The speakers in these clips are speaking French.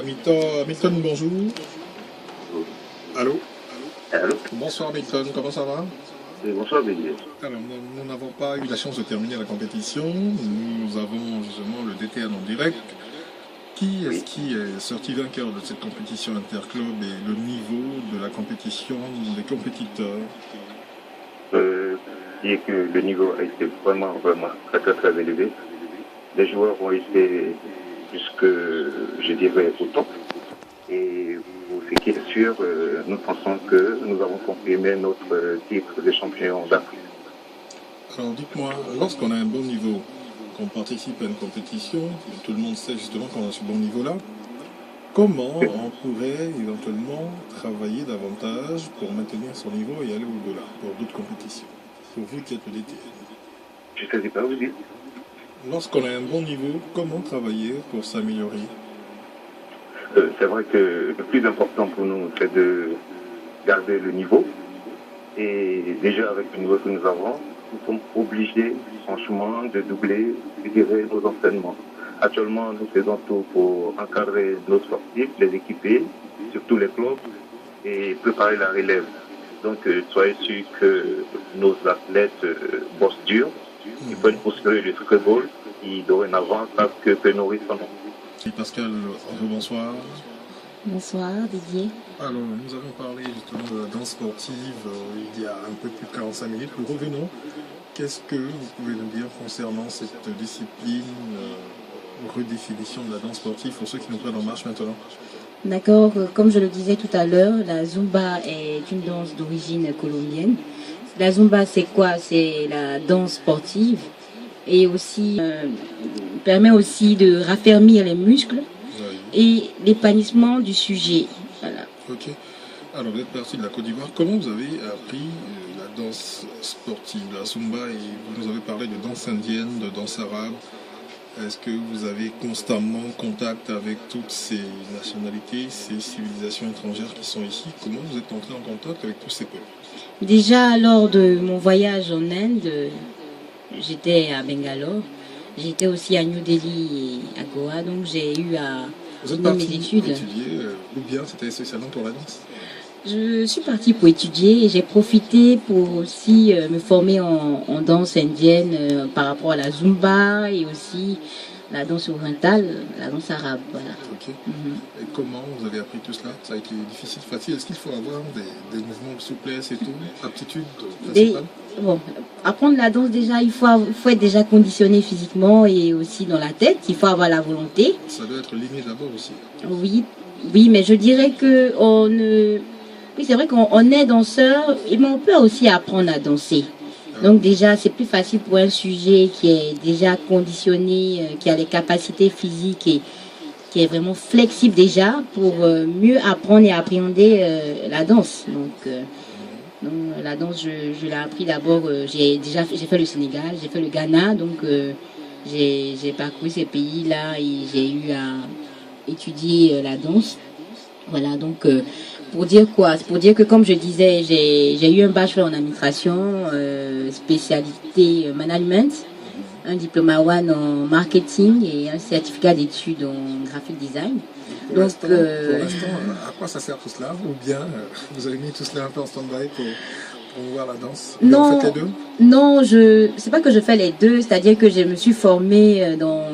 Milton, bonjour. Allô? Allô? Bonsoir Milton, comment ça va? Oui, bonsoir, Bélier. Alors, nous n'avons pas eu la chance de terminer la compétition. Nous avons justement le DTN en direct. Qui est-ce Oui. qui est sorti vainqueur de cette compétition interclub et le niveau de la compétition des compétiteurs? Qui est que le niveau a été vraiment très, très, très élevé. Les joueurs ont été jusque, je dirais, au top. Et pour ce qui est sûr, nous pensons que nous avons confirmé notre titre de champion d'Afrique. Alors dites-moi, lorsqu'on a un bon niveau, qu'on participe à une compétition, tout le monde sait justement qu'on a ce bon niveau-là, comment on pourrait éventuellement travailler davantage pour maintenir son niveau et aller au-delà pour d'autres compétitions? Pour vous qui êtes le DTN. Je ne sais pas vous dire. Lorsqu'on a un bon niveau, comment travailler pour s'améliorer? C'est vrai que le plus important pour nous, c'est de garder le niveau. Et déjà avec le niveau que nous avons, nous sommes obligés, franchement, de doubler, je dirais, nos entraînements. Actuellement, nous faisons tout pour encadrer nos sportifs, les équiper, surtout les clubs, et préparer la relève. Donc, soyez sûrs que nos athlètes bossent dur. Ils peuvent poursuivre le football qui, dorénavant, savent que peut nourrir son nom. Et Pascal, bonsoir. Bonsoir Didier. Alors, nous avons parlé justement de la danse sportive il y a un peu plus de 45 minutes. Nous revenons. Qu'est-ce que vous pouvez nous dire concernant cette discipline, redéfinition de la danse sportive pour ceux qui nous prennent en marche maintenant? D'accord, comme je le disais tout à l'heure, la Zumba est une danse d'origine colombienne. La Zumba, c'est quoi? C'est la danse sportive et aussi permet aussi de raffermir les muscles et l'épanouissement du sujet. Voilà. Ok. Alors, vous êtes parti de la Côte d'Ivoire. Comment vous avez appris la danse sportive, la Zumba, et vous nous avez parlé de danse indienne, de danse arabe? Est-ce que vous avez constamment contact avec toutes ces nationalités, ces civilisations étrangères qui sont ici? Comment vous êtes entré en contact avec tous ces peuples? Déjà, lors de mon voyage en Inde, j'étais à Bangalore. J'étais aussi à New Delhi et à Goa, donc j'ai eu à Vous êtes finir parti mes études. étudier, ou bien c'était spécialement pour la danse? Je suis partie pour étudier et j'ai profité pour aussi me former en danse indienne par rapport à la Zumba et aussi la danse orientale, la danse arabe. Voilà. Ok. Et comment vous avez appris tout cela? Ça a été difficile, facile? Est-ce qu'il faut avoir des mouvements de souplesse et tout? Aptitude principale? Bon, apprendre la danse déjà, il faut être déjà conditionné physiquement et aussi dans la tête. Il faut avoir la volonté. Ça doit être l'inné d'abord aussi. Oui, oui, mais je dirais que oui, c'est vrai qu'on est danseur, mais on peut aussi apprendre à danser. Donc déjà, c'est plus facile pour un sujet qui est déjà conditionné, qui a les capacités physiques et qui est vraiment flexible déjà pour mieux apprendre et appréhender la danse. Donc la danse, je l'ai appris d'abord, j'ai fait le Sénégal, j'ai fait le Ghana, donc j'ai parcouru ces pays-là et j'ai eu à étudier la danse. Voilà, donc pour dire quoi? C'est pour dire que comme je disais, j'ai eu un bachelor en administration, spécialité management, un diplôme A1 en marketing et un certificat d'études en graphic design. Pour l'instant, à quoi ça sert tout cela? Ou bien vous avez mis tout cela un peu en stand-by pour voir la danse? Non, vous faites les deux? non, c'est pas que je fais les deux, c'est-à-dire que je me suis formée dans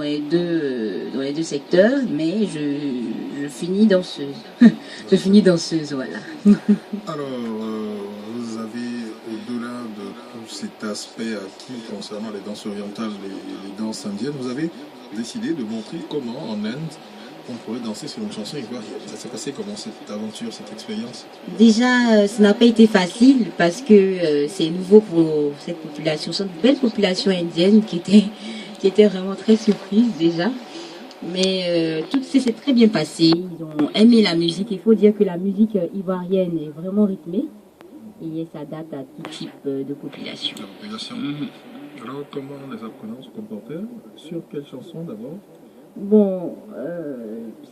les deux secteurs, mais je finis danseuse. Je finis danseuse, voilà. Alors, vous avez, au-delà de tout cet aspect acquis concernant les danses orientales et les danses indiennes, vous avez décidé de montrer comment en Inde on pourrait danser sur une chanson ivoirienne. Ça s'est passé comment cette aventure, cette expérience? Déjà, ça n'a pas été facile parce que c'est nouveau pour cette population, cette belle population indienne qui était vraiment très surprise déjà. Mais tout s'est très bien passé. Ils ont aimé la musique. Il faut dire que la musique ivoirienne est vraiment rythmée et elle s'adapte à tout type de population. La population. Alors, comment les apprenants se comportaient? Sur quelle chanson d'abord? Bon,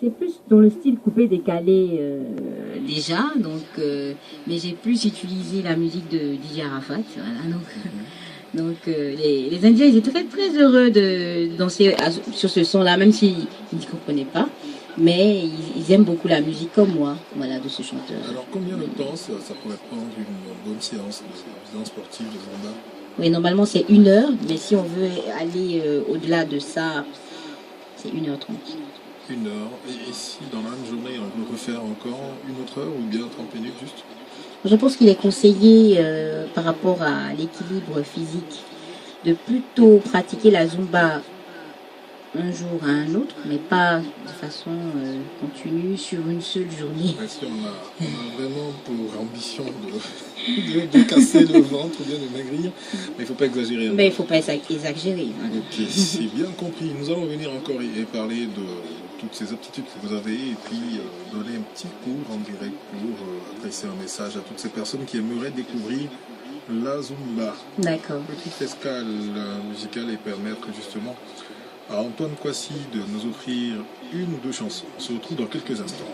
c'est plus dans le style coupé-décalé déjà, donc, mais j'ai plus utilisé la musique de DJ Arafat. Voilà, donc les Indiens, ils étaient très très heureux de danser sur ce son-là, même s'ils n'y comprenaient pas. mais ils aiment beaucoup la musique comme moi, voilà, de ce chanteur. Alors combien de temps ça pourrait prendre une bonne séance de danse sportive de Zumba? Oui, normalement c'est 1 heure, mais si on veut aller au-delà de ça, c'est 1h30. 1 heure. Et si dans la même journée on veut refaire encore une autre heure ou bien 30 minutes juste? Je pense qu'il est conseillé par rapport à l'équilibre physique de plutôt pratiquer la Zumba un jour à un autre, mais pas de façon continue sur une seule journée. Si on a vraiment pour ambition de casser le ventre ou bien de maigrir, mais il ne faut pas exagérer. Mais il ne faut pas exagérer. Hein. Ok, c'est bien compris. Nous allons venir encore et parler de toutes ces aptitudes que vous avez et puis donner un petit cours en direct pour adresser un message à toutes ces personnes qui aimeraient découvrir la Zumba. D'accord. Petite escale musicale et permettre justement à Antoine Kouassi de nous offrir une ou deux chansons. On se retrouve dans quelques instants.